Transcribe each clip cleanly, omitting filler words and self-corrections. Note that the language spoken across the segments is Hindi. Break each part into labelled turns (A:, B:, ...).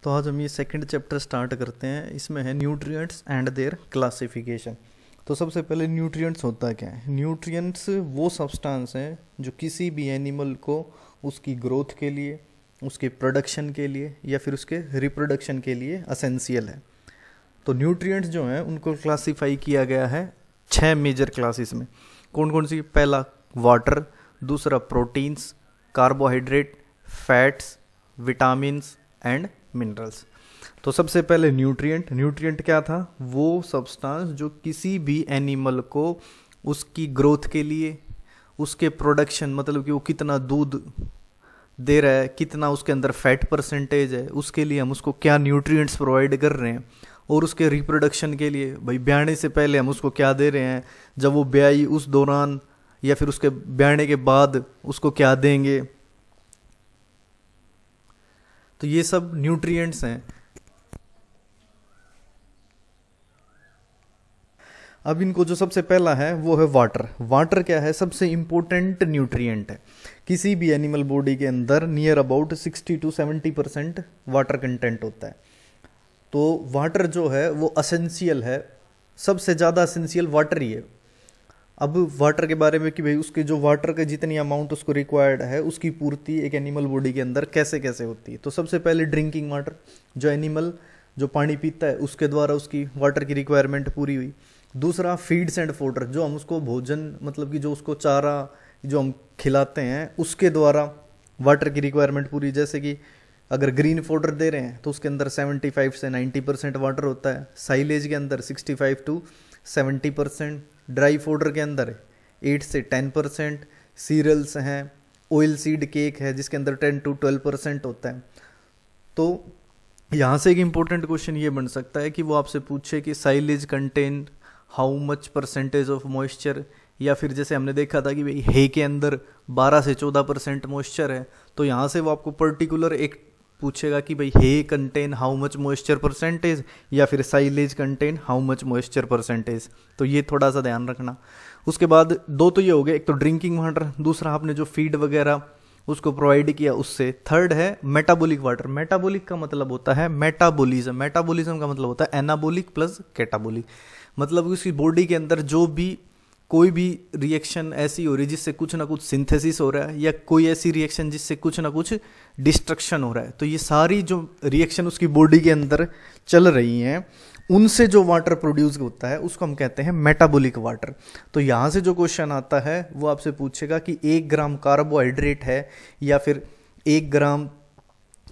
A: तो आज हम ये सेकंड चैप्टर स्टार्ट करते हैं। इसमें है न्यूट्रिएंट्स एंड देयर क्लासिफिकेशन। तो सबसे पहले न्यूट्रिएंट्स होता क्या है? न्यूट्रिएंट्स वो सब्सटेंस हैं जो किसी भी एनिमल को उसकी ग्रोथ के लिए, उसके प्रोडक्शन के लिए या फिर उसके रिप्रोडक्शन के लिए असेंशियल है। तो न्यूट्रिएंट्स जो हैं उनको क्लासीफाई किया गया है 6 मेजर क्लासेस में। कौन कौन सी? पहला वाटर, दूसरा proteins, carbohydrate, fats, vitamins and minerals. तो सबसे पहले न्यूट्रिएंट क्या था? वो सब्सटेंस जो किसी भी एनिमल को उसकी ग्रोथ के लिए, उसके प्रोडक्शन मतलब कि वो कितना दूध दे रहा है, कितना उसके अंदर फैट परसेंटेज है, उसके लिए हम उसको क्या न्यूट्रिएंट्स प्रोवाइड कर रहे हैं, और उसके रिप्रोडक्शन के लिए भाई ब्याने से पहले हम उसको क्या दे रहे हैं, जब वो ब्याई उस दौरान या फिर उसके ब्याने के बाद उसको क्या देंगे। तो ये सब न्यूट्रिएंट्स हैं। अब इनको जो सबसे पहला है वो है वाटर। वाटर क्या है? सबसे इंपॉर्टेंट न्यूट्रिएंट है। किसी भी एनिमल बॉडी के अंदर near about 60 to 70% water content होता है। तो वाटर जो है वो असेंशियल है, सबसे ज़्यादा असेंशियल वाटर ही है। अब वाटर के बारे में कि भाई उसके जो वाटर के जितनी अमाउंट उसको रिक्वायर्ड है उसकी पूर्ति एक एनिमल बॉडी के अंदर कैसे कैसे होती है। तो सबसे पहले ड्रिंकिंग वाटर, जो एनिमल जो पानी पीता है उसके द्वारा उसकी वाटर की रिक्वायरमेंट पूरी हुई। दूसरा फीड्स एंड फोडर, जो हम उसको भोजन मतलब कि जो उसको चारा जो हम खिलाते हैं उसके द्वारा वाटर की रिक्वायरमेंट पूरी। जैसे कि अगर ग्रीन फोडर दे रहे हैं तो उसके अंदर 75 से 90% वाटर होता है, साइलेज के अंदर 65 to 70%, ड्राई फोडर के अंदर 8 से 10%, सीरियल्स हैं, ऑयल सीड केक है जिसके अंदर 10 to 12% होता है। तो यहाँ से एक इम्पोर्टेंट क्वेश्चन ये बन सकता है कि वो आपसे पूछे कि silage content how much percentage of moisture, या फिर जैसे हमने देखा था कि भाई हे के अंदर 12 से 14% मॉइस्चर है। तो यहाँ से वो आपको पर्टिकुलर एक पूछेगा कि भाई hay content how much moisture percentage, या फिर silage content how much moisture percentage. तो ये थोड़ा सा ध्यान रखना। उसके बाद दो तो ये हो गए, एक तो ड्रिंकिंग वाटर, दूसरा आपने जो फीड वगैरह उसको प्रोवाइड किया उससे। थर्ड है मेटाबॉलिक वाटर। मेटाबॉलिक का मतलब होता है मेटाबॉलिज्म। मेटाबॉलिज्म का मतलब होता है एनाबॉलिक प्लस कैटाबॉलिक, मतलब उसकी बॉडी के अंदर जो भी कोई भी रिएक्शन ऐसी हो रही है जिससे कुछ ना कुछ सिंथेसिस हो रहा है, या कोई ऐसी रिएक्शन जिससे कुछ ना कुछ डिस्ट्रक्शन हो रहा है। तो ये सारी जो रिएक्शन उसकी बॉडी के अंदर चल रही हैं उनसे जो वाटर प्रोड्यूस होता है उसको हम कहते हैं मेटाबॉलिक वाटर। तो यहाँ से जो क्वेश्चन आता है वो आपसे पूछेगा कि 1 ग्राम कार्बोहाइड्रेट है या फिर 1 ग्राम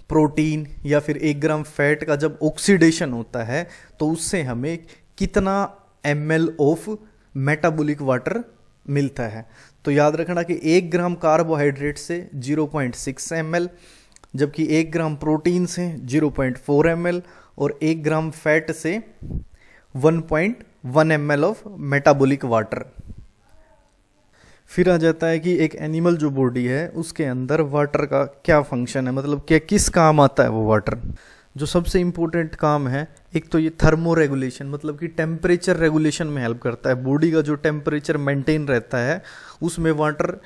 A: प्रोटीन या फिर 1 ग्राम फैट का जब ऑक्सीडेशन होता है तो उससे हमें कितना ml ऑफ मेटाबॉलिक वाटर मिलता है। तो याद रखना कि 1 ग्राम कार्बोहाइड्रेट से 0.6 ml, जबकि 1 ग्राम प्रोटीन से 0.4 ml और 1 ग्राम फैट से 1.1 ml ऑफ मेटाबॉलिक वाटर। फिर आ जाता है कि एक एनिमल जो बॉडी है उसके अंदर वाटर का क्या फंक्शन है, मतलब क्या किस काम आता है वो वाटर। जो सबसे इम्पोर्टेंट काम है, एक तो ये थर्मो रेगुलेशन, मतलब कि टेम्परेचर रेगुलेशन में हेल्प करता है। बॉडी का जो टेम्परेचर मेंटेन रहता है उसमें वाटर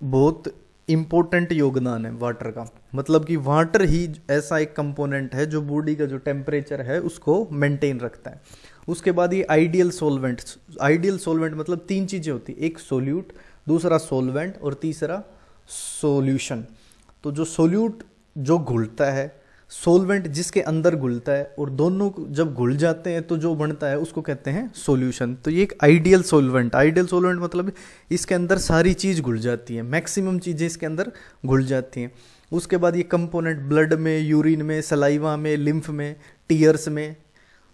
A: बहुत इम्पोर्टेंट योगदान है वाटर का। मतलब कि वाटर ही ऐसा एक कंपोनेंट है जो बॉडी का जो टेम्परेचर है उसको मेंटेन रखता है। उसके बाद ये आइडियल सॉल्वेंट। आइडियल सॉल्वेंट मतलब 3 चीज़ें होती है, एक सोल्यूट, दूसरा सॉल्वेंट और तीसरा सॉल्यूशन। तो जो सोल्यूट जो घुलता है, सॉल्वेंट जिसके अंदर घुलता है, और दोनों जब घुल जाते हैं तो जो बनता है उसको कहते हैं सॉल्यूशन। तो ये एक आइडियल सॉल्वेंट। आइडियल सॉल्वेंट मतलब इसके अंदर सारी चीज़ घुल जाती है, मैक्सिमम चीज़ें इसके अंदर घुल जाती हैं। उसके बाद ये कंपोनेंट ब्लड में, यूरिन में, सलाइवा में, लिम्फ में, टीयर्स में,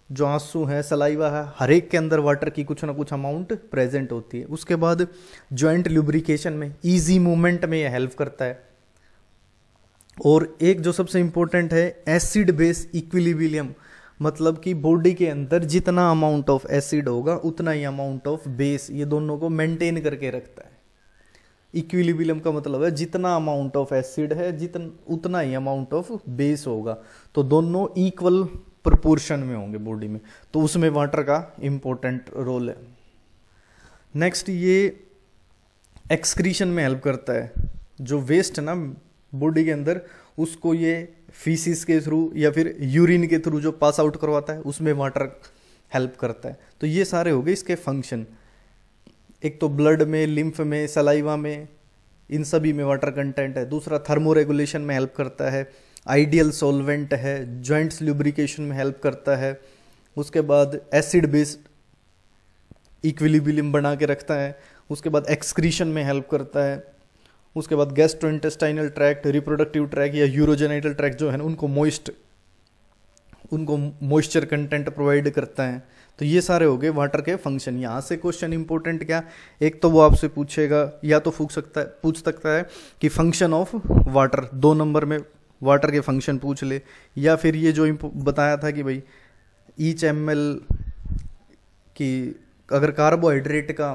A: जो आंसू है, सलाइवा है, हर एक के अंदर वाटर की कुछ ना कुछ अमाउंट प्रेजेंट होती है। उसके बाद जॉइंट लुब्रिकेशन में, ईजी मूवमेंट में यह हेल्प करता है। और एक जो सबसे इम्पोर्टेंट है एसिड बेस इक्विलिब्रियम, मतलब कि बॉडी के अंदर जितना अमाउंट ऑफ एसिड होगा उतना ही अमाउंट ऑफ बेस, ये दोनों को मेंटेन करके रखता है। इक्विलिब्रियम का मतलब है जितना अमाउंट ऑफ एसिड है उतना ही अमाउंट ऑफ बेस होगा, तो दोनों इक्वल प्रोपोर्शन में होंगे बॉडी में। तो उसमें वाटर का इम्पोर्टेंट रोल है। नेक्स्ट ये एक्सक्रीशन में हेल्प करता है। जो वेस्ट ना बॉडी के अंदर, उसको ये फीसिस के थ्रू या फिर यूरिन के थ्रू जो पास आउट करवाता है उसमें वाटर हेल्प करता है। तो ये सारे हो गए इसके फंक्शन। एक तो ब्लड में, लिम्फ में, सलाइवा में, इन सभी में वाटर कंटेंट है। दूसरा थर्मो रेगुलेशन में हेल्प करता है, आइडियल सॉल्वेंट है, जॉइंट्स लुब्रिकेशन में हेल्प करता है। उसके बाद एसिड बेस्ड इक्विलिब्रियम बना के रखता है। उसके बाद एक्सक्रीशन में हेल्प करता है। उसके बाद गैस्ट्रोइंटेस्टाइनल ट्रैक्ट, रिप्रोडक्टिव ट्रैक्ट या यूरोजेनाइटल ट्रैक्ट जो है ना, उनको मॉइस्चर कंटेंट प्रोवाइड करता है। तो ये सारे हो गए वाटर के फंक्शन। यहाँ से क्वेश्चन इंपॉर्टेंट क्या, एक तो वो आपसे पूछेगा या तो पूछ सकता है कि फंक्शन ऑफ वाटर, 2 नंबर में वाटर के फंक्शन पूछ ले, या फिर ये जो बताया था कि भाई ईच ml की अगर कार्बोहाइड्रेट का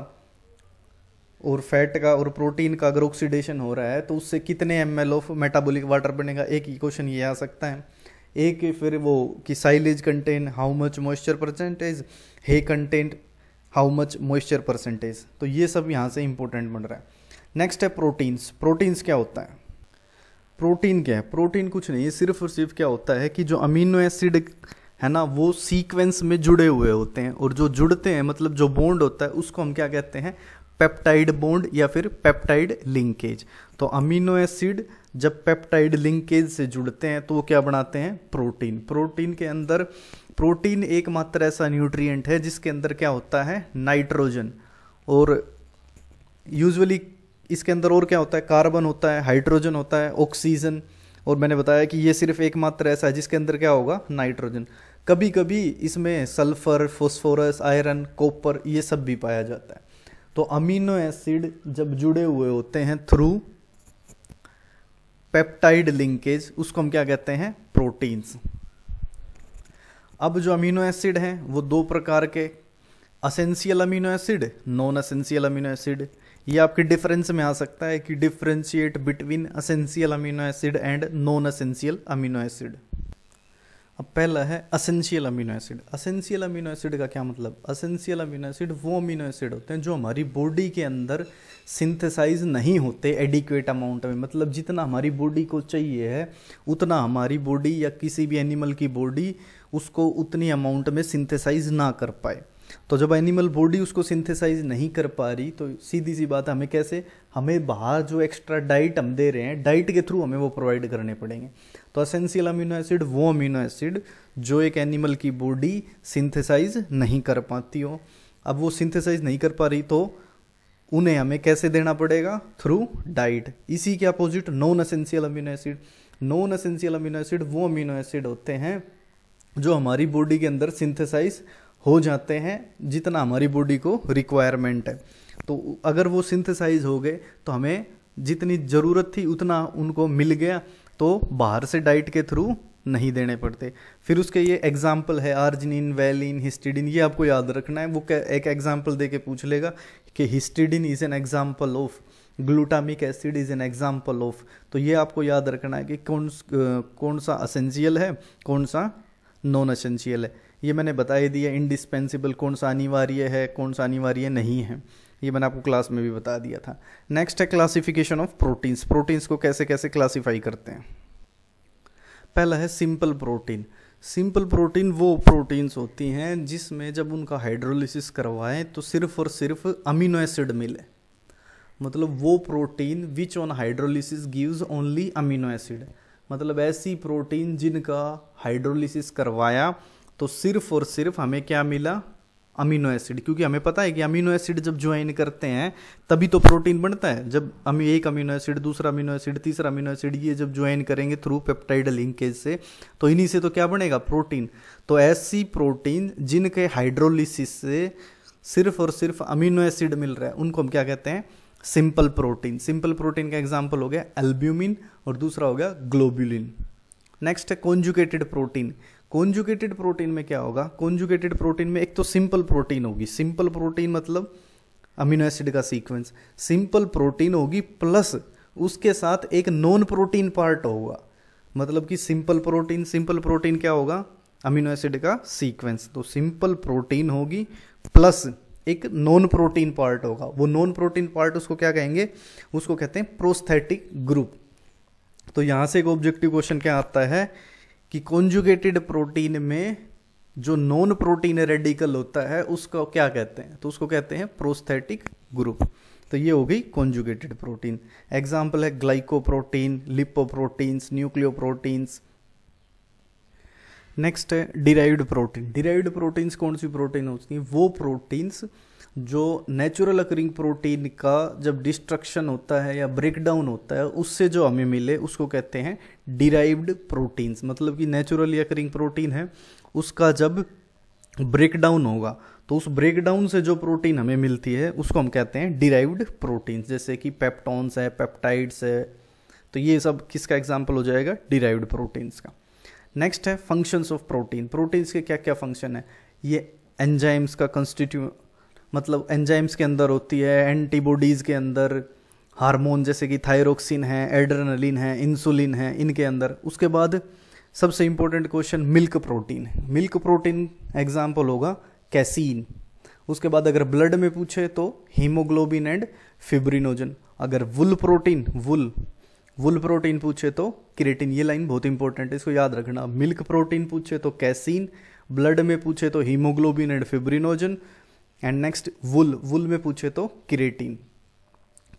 A: और फैट का और प्रोटीन का अगर ऑक्सीडेशन हो रहा है तो उससे कितने ml ऑफ मेटाबॉलिक वाटर बनेगा। एक ही क्वेश्चन ये आ सकता है। एक फिर वो कि silage content how much moisture percentage, hay content how much moisture percentage. तो ये सब यहाँ से इंपॉर्टेंट बन रहा है। नेक्स्ट है प्रोटीन्स। प्रोटीन्स क्या होता है? प्रोटीन क्या है? प्रोटीन कुछ नहीं है, सिर्फ और सिर्फ क्या होता है कि जो अमीनो एसिड है ना वो सीक्वेंस में जुड़े हुए होते हैं, और जो जुड़ते हैं मतलब जो बॉन्ड होता है उसको हम क्या कहते हैं? पेप्टाइड बॉन्ड या फिर पेप्टाइड लिंकेज। तो अमीनो एसिड जब पेप्टाइड लिंकेज से जुड़ते हैं तो वो क्या बनाते हैं? प्रोटीन। प्रोटीन के अंदर, प्रोटीन एकमात्र ऐसा न्यूट्रिएंट है जिसके अंदर क्या होता है? नाइट्रोजन, और यूजुअली इसके अंदर और क्या होता है? कार्बन होता है, हाइड्रोजन होता है, ऑक्सीजन, और मैंने बताया कि ये सिर्फ एकमात्र ऐसा है जिसके अंदर क्या होगा? नाइट्रोजन। कभी कभी इसमें सल्फर, फॉस्फोरस, आयरन, कॉपर ये सब भी पाया जाता है। तो अमीनो एसिड जब जुड़े हुए होते हैं थ्रू पेप्टाइड लिंकेज, उसको हम क्या कहते हैं? प्रोटीन्स। अब जो अमीनो एसिड हैं वो 2 प्रकार के, essential amino acid, non essential amino acid. ये आपके डिफरेंस में आ सकता है कि differentiate between essential amino acid and non essential amino acid. अब पहला है essential amino acid. Essential amino acid का क्या मतलब? असेंशियल अमीनो एसिड वो अमीनो एसिड होते हैं जो हमारी बॉडी के अंदर सिंथेसाइज नहीं होते एडिक्वेट अमाउंट में, मतलब जितना हमारी बॉडी को चाहिए है उतना हमारी बॉडी या किसी भी एनिमल की बॉडी उसको उतनी अमाउंट में सिंथेसाइज ना कर पाए। तो जब एनिमल बॉडी उसको सिंथेसाइज नहीं कर पा रही तो सीधी सी बात है, हमें कैसे, हमें बाहर जो एक्स्ट्रा डाइट हम दे रहे हैं, डाइट के थ्रू हमें वो प्रोवाइड करने पड़ेंगे। तो असेंशियल अमीनो एसिड वो अमीनो एसिड जो एक एनिमल की बॉडी सिंथेसाइज नहीं कर पाती हो। अब वो सिंथेसाइज नहीं कर पा रही तो उन्हें हमें कैसे देना पड़ेगा? Through diet. इसी के opposite non essential amino acid. Non essential amino acid वो अमीनो एसिड होते हैं जो हमारी बॉडी के अंदर सिंथेसाइज हो जाते हैं जितना हमारी बॉडी को रिक्वायरमेंट है। तो अगर वो सिंथेसाइज हो गए तो हमें जितनी ज़रूरत थी उतना उनको मिल गया, तो बाहर से डाइट के थ्रू नहीं देने पड़ते। फिर उसके ये एग्जाम्पल है आर्जिनिन, वैलिन, हिस्टिडिन, ये आपको याद रखना है। वो एक एग्जाम्पल दे के पूछ लेगा कि histidine is an example of, glutamic acid is an example of. तो ये आपको याद रखना है कि कौन सा असेंशियल है, कौन सा नॉन असेंशियल है। ये मैंने बता ही दिया। इंडिस्पेंसिबल कौन सा अनिवार्य है, कौन सा अनिवार्य नहीं है, ये मैंने आपको क्लास में भी बता दिया था। नेक्स्ट है क्लासिफिकेशन ऑफ प्रोटीन्स। प्रोटीन्स को कैसे कैसे क्लासीफाई करते हैं? पहला है सिंपल प्रोटीन। सिंपल प्रोटीन वो प्रोटीन्स होती हैं जिसमें जब उनका हाइड्रोलिसिस करवाएं तो सिर्फ और सिर्फ अमीनो एसिड मिले, मतलब वो protein which on hydrolysis gives only amino acid. मतलब ऐसी प्रोटीन जिनका हाइड्रोलिसिस करवाया तो सिर्फ और सिर्फ हमें क्या मिला? Amino acid. क्योंकि हमें पता है कि अमीनो एसिड जब ज्वाइन करते हैं तभी तो प्रोटीन बनता है। जब हम एक अमीनो एसिड, दूसरा अमीनो एसिड, तीसरा अमीनो एसिड ये जब ज्वाइन करेंगे थ्रू पेप्टाइड लिंकेज से तो इन्हीं से तो क्या बनेगा? प्रोटीन। तो ऐसी प्रोटीन जिनके हाइड्रोलिसिस से सिर्फ और सिर्फ अमीनो एसिड मिल रहा है उनको हम क्या कहते हैं? Simple protein. सिंपल प्रोटीन का एग्जाम्पल हो गया एल्ब्यूमिन और दूसरा हो गया ग्लोबुलिन। नेक्स्ट है कॉन्जुगेटेड प्रोटीन। कॉन्जुगेटेड प्रोटीन में क्या होगा? कॉन्जुगेटेड प्रोटीन में एक तो सिंपल प्रोटीन होगी। सिंपल प्रोटीन मतलब अमीनो एसिड का सीक्वेंस। सिंपल प्रोटीन होगी प्लस उसके साथ एक नॉन प्रोटीन पार्ट होगा। मतलब कि सिंपल प्रोटीन क्या होगा? अमीनो एसिड का सीक्वेंस। तो सिंपल प्रोटीन होगी प्लस एक नॉन प्रोटीन पार्ट होगा। वो नॉन प्रोटीन पार्ट उसको क्या कहेंगे? उसको कहते हैं प्रोस्थेटिक ग्रुप। तो यहाँ से एक ऑब्जेक्टिव क्वेश्चन क्या आता है कि कॉन्जुगेटेड प्रोटीन में जो नॉन प्रोटीन रेडिकल होता है उसको क्या कहते हैं, तो उसको कहते हैं प्रोस्थेटिक ग्रुप। तो ये हो गई कॉन्जुगेटेड प्रोटीन। एग्जाम्पल है ग्लाइकोप्रोटीन, लिपोप्रोटीन्स, न्यूक्लियोप्रोटीन्स। नेक्स्ट है डिराइव्ड प्रोटीन। डिराइव्ड प्रोटीन्स कौन सी प्रोटीन होती हैं? वो प्रोटीन्स जो नेचुरल अकरिंग प्रोटीन का जब डिस्ट्रक्शन होता है या ब्रेकडाउन होता है उससे जो हमें मिले उसको कहते हैं डिराइव्ड प्रोटीन्स। मतलब कि नेचुरली अकरिंग प्रोटीन है उसका जब ब्रेकडाउन होगा तो उस ब्रेकडाउन से जो प्रोटीन हमें मिलती है उसको हम कहते हैं डिराइव्ड प्रोटीन्स, जैसे कि पेप्टॉन्स है, पेप्टाइड्स है। तो ये सब किसका एग्जाम्पल हो जाएगा? डिराइव्ड प्रोटीन्स का। नेक्स्ट है फंक्शंस ऑफ प्रोटीन। प्रोटीन्स के क्या क्या फंक्शन है? ये एंजाइम्स का कंस्टिट्यूट, मतलब एंजाइम्स के अंदर होती है, एंटीबॉडीज़ के अंदर, हार्मोन जैसे कि थायरोक्सिन है, एड्रेनलिन है, इंसुलिन है, इनके अंदर। उसके बाद सबसे इंपॉर्टेंट क्वेश्चन मिल्क प्रोटीन है। मिल्क प्रोटीन एग्जाम्पल होगा कैसीन। उसके बाद अगर ब्लड में पूछे तो हीमोग्लोबिन एंड फिब्रिनोजन। अगर वुल प्रोटीन पूछे तो क्रिएटिन। ये लाइन बहुत इंपॉर्टेंट है, इसको याद रखना। मिल्क प्रोटीन पूछे तो कैसीन, ब्लड में पूछे तो haemoglobin and fibrinogen, and next wool में पूछे तो क्रिएटिन।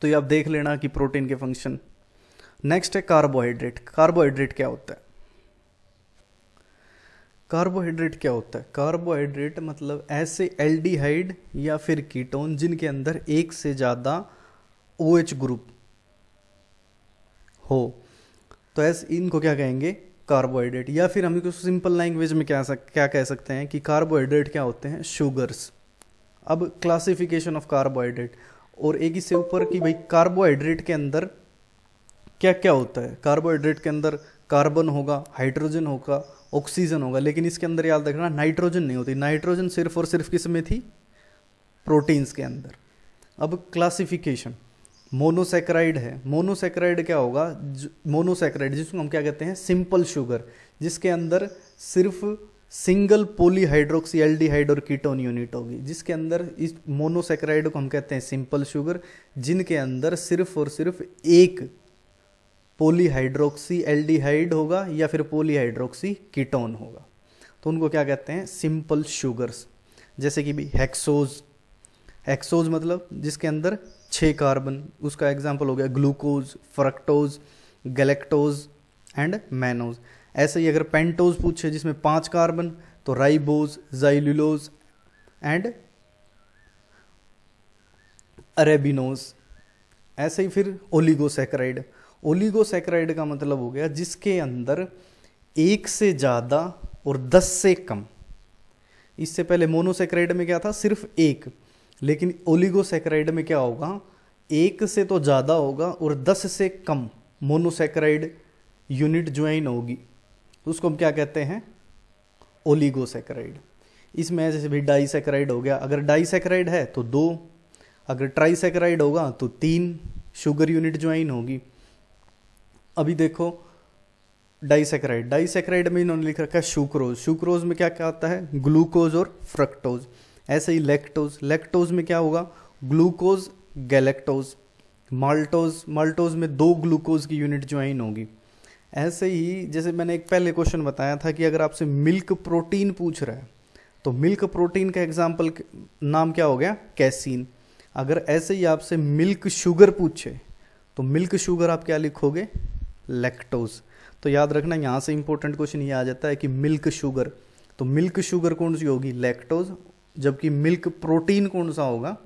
A: तो ये आप देख लेना कि प्रोटीन के फंक्शन। नेक्स्ट है कार्बोहाइड्रेट। कार्बोहाइड्रेट क्या होता है? कार्बोहाइड्रेट क्या होता है? कार्बोहाइड्रेट मतलब ऐसे एल्डिहाइड या फिर कीटोन जिनके अंदर एक से ज़्यादा OH ग्रुप हो, तो ऐसे इनको क्या कहेंगे? कार्बोहाइड्रेट। या फिर हम इसको सिंपल लैंग्वेज में क्या कह सकते हैं कि कार्बोहाइड्रेट क्या होते हैं? शुगर्स। अब क्लासिफिकेशन ऑफ कार्बोहाइड्रेट, और एक इससे ऊपर कि भाई कार्बोहाइड्रेट के अंदर क्या क्या होता है। कार्बोहाइड्रेट के अंदर कार्बन होगा, हाइड्रोजन होगा, ऑक्सीजन होगा, लेकिन इसके अंदर याद रखना नाइट्रोजन नहीं होती। नाइट्रोजन सिर्फ और सिर्फ किस में थी? प्रोटीन्स के अंदर। अब क्लासिफिकेशन, मोनोसैकेराइड है। मोनोसैकेराइड क्या होगा? मोनोसैकेराइड जिसको हम क्या कहते हैं? सिंपल शुगर, जिसके अंदर सिर्फ सिंगल पॉलीहाइड्रोक्सी एल्डिहाइड और कीटोन यूनिट होगी, जिसके अंदर इस मोनोसैकेराइड को हम कहते हैं सिंपल शुगर, जिनके अंदर सिर्फ और सिर्फ एक पॉलीहाइड्रोक्सी एल्डिहाइड होगा या फिर पॉलीहाइड्रोक्सी कीटोन होगा, तो उनको क्या कहते हैं? Simple sugars. जैसे कि भी हेक्सोज। हेक्सोज मतलब जिसके अंदर 6 कार्बन, उसका एग्जाम्पल हो गया glucose, fructose, galactose and mannose. ऐसे ही अगर पेंटोज पूछे जिसमें 5 कार्बन, तो राइबोज, जाइलुलोज एंड अरेबिनोज। ऐसे ही फिर ओलिगोसैकेराइड। ओलिगोसैकेराइड का मतलब हो गया जिसके अंदर एक से ज़्यादा और 10 से कम। इससे पहले मोनोसैकेराइड में क्या था? सिर्फ एक, लेकिन ओलिगोसैकेराइड में क्या होगा? एक से तो ज़्यादा होगा और 10 से कम मोनोसैकेराइड यूनिट ज्वाइन होगी, तो उसको हम क्या कहते हैं? ओलिगोसैकेराइड। इसमें जैसे भी डाइसैकेराइड हो गया, अगर डाइसैकेराइड है तो 2, अगर ट्राइसैकेराइड होगा तो 3 शुगर यूनिट ज्वाइन होगी। अभी देखो डाइसैकेराइड। डाइसैकेराइड में इन्होंने लिख रखा है सुक्रोज। सुक्रोज में क्या क्या आता है? ग्लूकोज और फ्रक्टोज। ऐसे ही लैक्टोज। लैक्टोज में क्या होगा? Glucose, galactose. माल्टोज। माल्टोज में 2 ग्लूकोज की यूनिट ज्वाइन होगी। ऐसे ही जैसे मैंने एक पहले क्वेश्चन बताया था कि अगर आपसे मिल्क प्रोटीन पूछ रहा है तो मिल्क प्रोटीन का एग्जाम्पल नाम क्या हो गया? कैसीन। अगर ऐसे ही आपसे मिल्क शुगर पूछे तो मिल्क शुगर आप क्या लिखोगे? लैक्टोज। तो याद रखना यहाँ से इंपॉर्टेंट क्वेश्चन ये आ जाता है कि मिल्क शुगर, तो मिल्क शुगर कौन सी होगी? लैक्टोज। जबकि मिल्क प्रोटीन कौन सा होगा?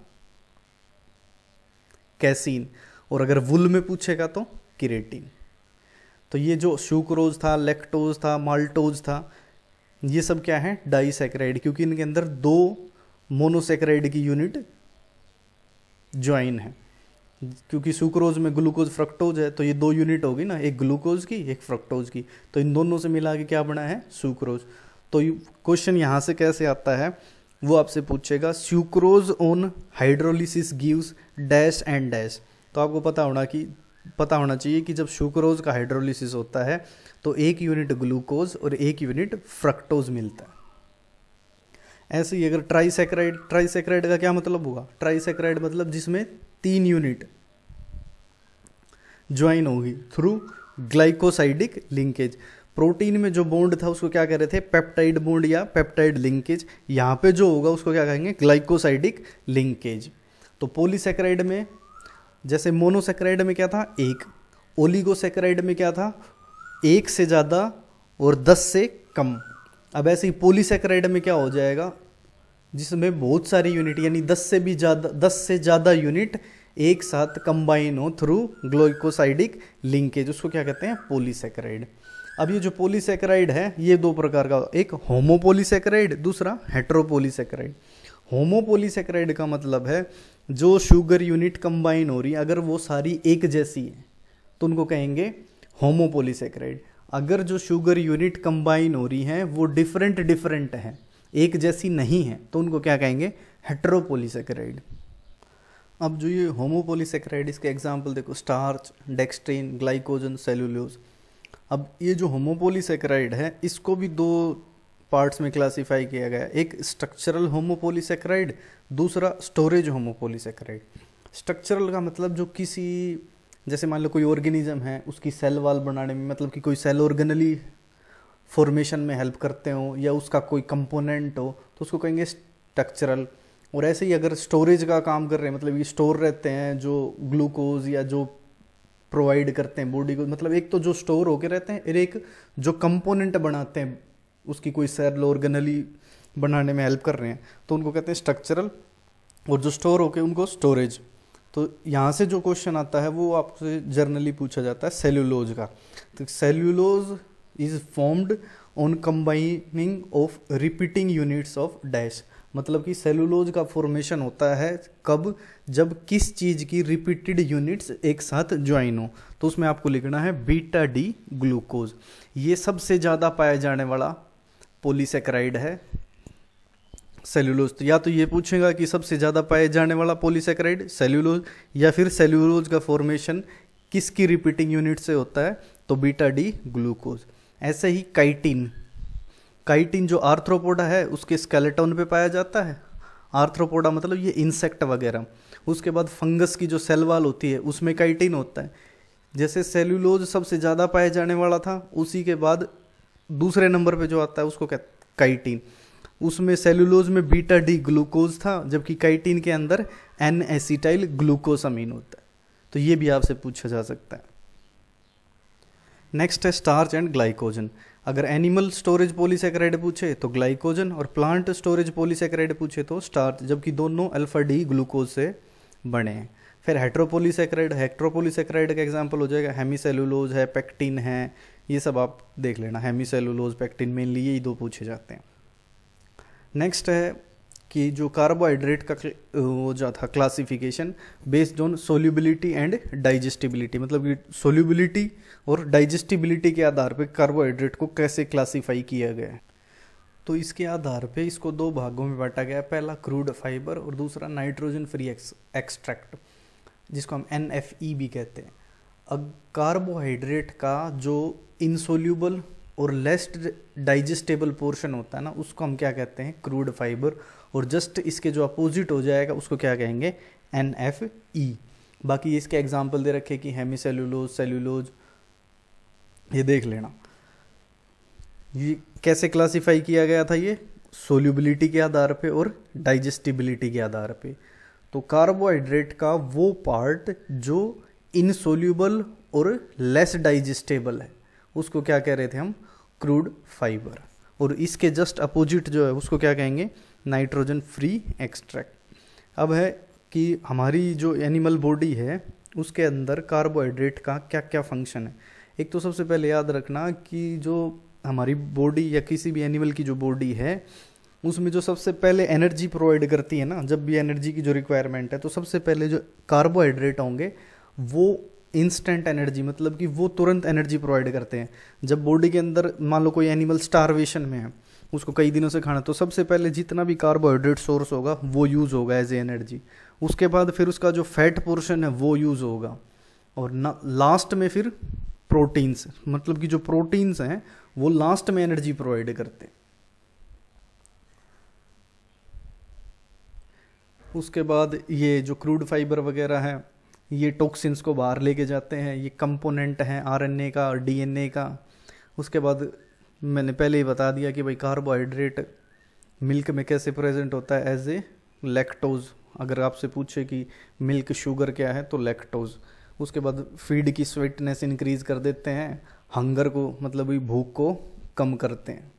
A: कैसीन। और अगर वुल में पूछेगा तो क्रिएटिन। तो ये जो सुक्रोज था, लैक्टोज था, माल्टोज था, ये सब क्या है? डाइसैकेराइड, क्योंकि इनके अंदर 2 मोनोसैकेराइड की यूनिट ज्वाइन है। क्योंकि सुक्रोज में ग्लूकोज फ्रक्टोज है तो ये 2 यूनिट होगी ना, एक ग्लूकोज की एक फ्रक्टोज की, तो इन दोनों से मिला के क्या बना है? सुक्रोज। तो क्वेश्चन यहाँ से कैसे आता है वो आपसे पूछेगा, sucrose on hydrolysis gives dash and dash. तो आपको पता होना चाहिए कि जब सुक्रोज का हाइड्रोलिसिस होता है तो 1 यूनिट ग्लूकोज और 1 यूनिट फ्रक्टोज मिलता है। ऐसे ही अगर ट्राइसैकेराइड का क्या मतलब होगा? ट्राइसैकेराइड मतलब जिसमें 3 यूनिट ज्वाइन होगी थ्रू ग्लाइकोसाइडिक लिंकेज। प्रोटीन में जो बॉन्ड था उसको क्या कह रहे थे, पेप्टाइड बॉन्ड या पेप्टाइड लिंकेज। यहाँ पे जो होगा उसको क्या कहेंगे, ग्लाइकोसाइडिक लिंकेज। तो पॉलीसेकेराइड में जैसे मोनोसेकेराइड में क्या था, एक, ओलिगोसेकेराइड में क्या था, एक से ज़्यादा और 10 से कम। अब ऐसे ही पॉलीसेकेराइड में क्या हो जाएगा, जिसमें बहुत सारी यूनिट यानी 10 से ज़्यादा यूनिट एक साथ कंबाइन हो थ्रू ग्लाइकोसाइडिक लिंकेज, उसको क्या कहते हैं, पॉलीसेकेराइड। अब ये जो पॉलीसेकेराइड है ये दो प्रकार का, एक होमोपॉलीसेकेराइड, दूसरा हेटेरोपॉलीसेकेराइड। होमोपॉलीसेकेराइड का मतलब है जो शुगर यूनिट कंबाइन हो रही है अगर वो सारी एक जैसी है तो उनको कहेंगे होमोपॉलीसेकेराइड। अगर जो शुगर यूनिट कंबाइन हो रही हैं वो डिफरेंट हैं, एक जैसी नहीं है, तो उनको क्या कहेंगे, हेटेरोपॉलीसेकेराइड। अब जो ये होमोपॉलीसेकेराइड, इसके एग्जांपल देखो, स्टार्च, डेक्सट्रिन, ग्लाइकोजन, सेलुलोज। अब ये जो होमोपॉलीसेकेराइड है इसको भी दो पार्ट्स में क्लासिफाई किया गया है, एक स्ट्रक्चरल होमोपॉलीसेकेराइड, दूसरा स्टोरेज होमोपॉलीसेकेराइड। स्ट्रक्चरल का मतलब जो किसी, जैसे मान लो कोई ऑर्गेनिज्म है उसकी सेल वाल बनाने में, मतलब कि कोई सेल ऑर्गेनली फॉर्मेशन में हेल्प करते हो या उसका कोई कंपोनेंट हो, तो उसको कहेंगे स्ट्रक्चरल। और ऐसे ही अगर स्टोरेज का काम कर रहे हैं, मतलब ये स्टोर रहते हैं जो ग्लूकोज या जो प्रोवाइड करते हैं बॉडी को, मतलब एक तो जो स्टोर होके रहते हैं और एक जो कंपोनेंट बनाते हैं उसकी कोई सेल ऑर्गेनली बनाने में हेल्प कर रहे हैं, तो उनको कहते हैं स्ट्रक्चरल। और जो स्टोर होके उनको स्टोरेज। तो यहाँ से जो क्वेश्चन आता है वो आपसे जर्नली पूछा जाता है सेल्यूलोज का। तो cellulose is formed on combining of repeating units of dash, मतलब कि सेलुलोज का फॉर्मेशन होता है कब, जब किस चीज़ की रिपीटेड यूनिट्स एक साथ ज्वाइन हो। तो उसमें आपको लिखना है बीटा डी ग्लूकोज। ये सबसे ज़्यादा पाया जाने वाला पॉलीसेकेराइड है सेल्यूलोज। तो या तो ये पूछेगा कि सबसे ज़्यादा पाए जाने वाला पॉलीसेकेराइड सेल्यूलोज, या फिर सेल्यूलोज का फॉर्मेशन किसकी रिपीटिंग यूनिट से होता है, तो बीटा डी ग्लूकोज। ऐसे ही काइटिन, काइटिन जो आर्थ्रोपोडा है उसके स्केलेटन पे पाया जाता है। आर्थ्रोपोडा मतलब ये इंसेक्ट वगैरह। उसके बाद फंगस की जो सेल वाल होती है उसमें काइटिन होता है। जैसे सेल्यूलोज सबसे ज़्यादा पाया जाने वाला था, उसी के बाद दूसरे नंबर पे जो आता है उसको कहते हैं काइटिन। उसमें सेल्यूलोज में बीटा डी ग्लूकोज था, जबकि काइटिन के अंदर एन एसिटाइल ग्लूकोसामीन होता है। तो ये भी आपसे पूछा जा सकता है। नेक्स्ट है स्टार्च एंड ग्लाइकोजन। अगर एनिमल स्टोरेज पॉलीसेकेराइड पूछे तो ग्लाइकोजन, और प्लांट स्टोरेज पॉलीसेकेराइड पूछे तो स्टार्च, जबकि दोनों अल्फा डी ग्लूकोज से बने हैं। फिर हेटेरोपॉलीसेकेराइड, हेटेरोपॉलीसेकेराइड का एग्जांपल हो जाएगा हेमीसेलुलोज है, पेक्टिन है, ये सब आप देख लेना। हेमीसेलुलोज, पेक्टिन, मेनली यही दो पूछे जाते हैं। नेक्स्ट है कि जो कार्बोहाइड्रेट का वो जो था classification based on solubility and digestibility, मतलब कि सोल्यूबिलिटी और डाइजेस्टिबिलिटी के आधार पे कार्बोहाइड्रेट को कैसे क्लासिफाई किया गया है। तो इसके आधार पे इसको दो भागों में बांटा गया है, पहला क्रूड फाइबर और दूसरा नाइट्रोजन फ्री एक्सट्रैक्ट, जिसको हम NFE भी कहते हैं। अब कार्बोहाइड्रेट का जो इनसोल्यूबल और लेस डाइजेस्टेबल पोर्शन होता है ना, उसको हम क्या कहते हैं, क्रूड फाइबर। और जस्ट इसके जो अपोजिट हो जाएगा उसको क्या कहेंगे, NFE। बाकी इसके एग्जाम्पल दे रखे कि हेमीसेलुलोज, सेलुलोज, ये देख लेना। ये कैसे क्लासिफाई किया गया था, ये सोल्यूबिलिटी के आधार पे और डाइजेस्टिबिलिटी के आधार पे। तो कार्बोहाइड्रेट का वो पार्ट जो इनसोल्यूबल और लेस डाइजेस्टेबल है उसको क्या कह रहे थे हम, क्रूड फाइबर। और इसके जस्ट अपोजिट जो है उसको क्या कहेंगे, नाइट्रोजन फ्री एक्सट्रैक्ट। अब है कि हमारी जो एनिमल बॉडी है उसके अंदर कार्बोहाइड्रेट का क्या क्या फंक्शन है। एक तो सबसे पहले याद रखना कि जो हमारी बॉडी या किसी भी एनिमल की जो बॉडी है उसमें जो सबसे पहले एनर्जी प्रोवाइड करती है ना, जब भी एनर्जी की जो रिक्वायरमेंट है, तो सबसे पहले जो कार्बोहाइड्रेट होंगे वो इंस्टेंट एनर्जी, मतलब कि वो तुरंत एनर्जी प्रोवाइड करते हैं। जब बॉडी के अंदर मान लो कोई एनिमल स्टारवेशन में है, उसको कई दिनों से खाना, तो सबसे पहले जितना भी कार्बोहाइड्रेट सोर्स होगा वो यूज़ होगा एज ए एनर्जी। उसके बाद फिर उसका जो फैट पोर्शन है वो यूज़ होगा, और लास्ट में फिर प्रोटीन्स, मतलब कि जो प्रोटीन्स हैं वो लास्ट में एनर्जी प्रोवाइड करते हैं। उसके बाद ये जो क्रूड फाइबर वगैरह है ये टॉक्सिन्स को बाहर लेके जाते हैं, ये कंपोनेंट हैं आरएनए का और डीएनए का। उसके बाद मैंने पहले ही बता दिया कि भाई कार्बोहाइड्रेट मिल्क में कैसे प्रेजेंट होता है, एज ए लैक्टोज। अगर आपसे पूछे कि मिल्क शुगर क्या है तो लैक्टोज। उसके बाद फीड की स्वीटनेस इंक्रीज कर देते हैं, हंगर को मतलब भूख को कम करते हैं।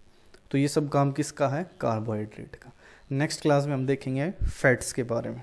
A: तो ये सब काम किसका है, कार्बोहाइड्रेट का। नेक्स्ट क्लास में हम देखेंगे फैट्स के बारे में।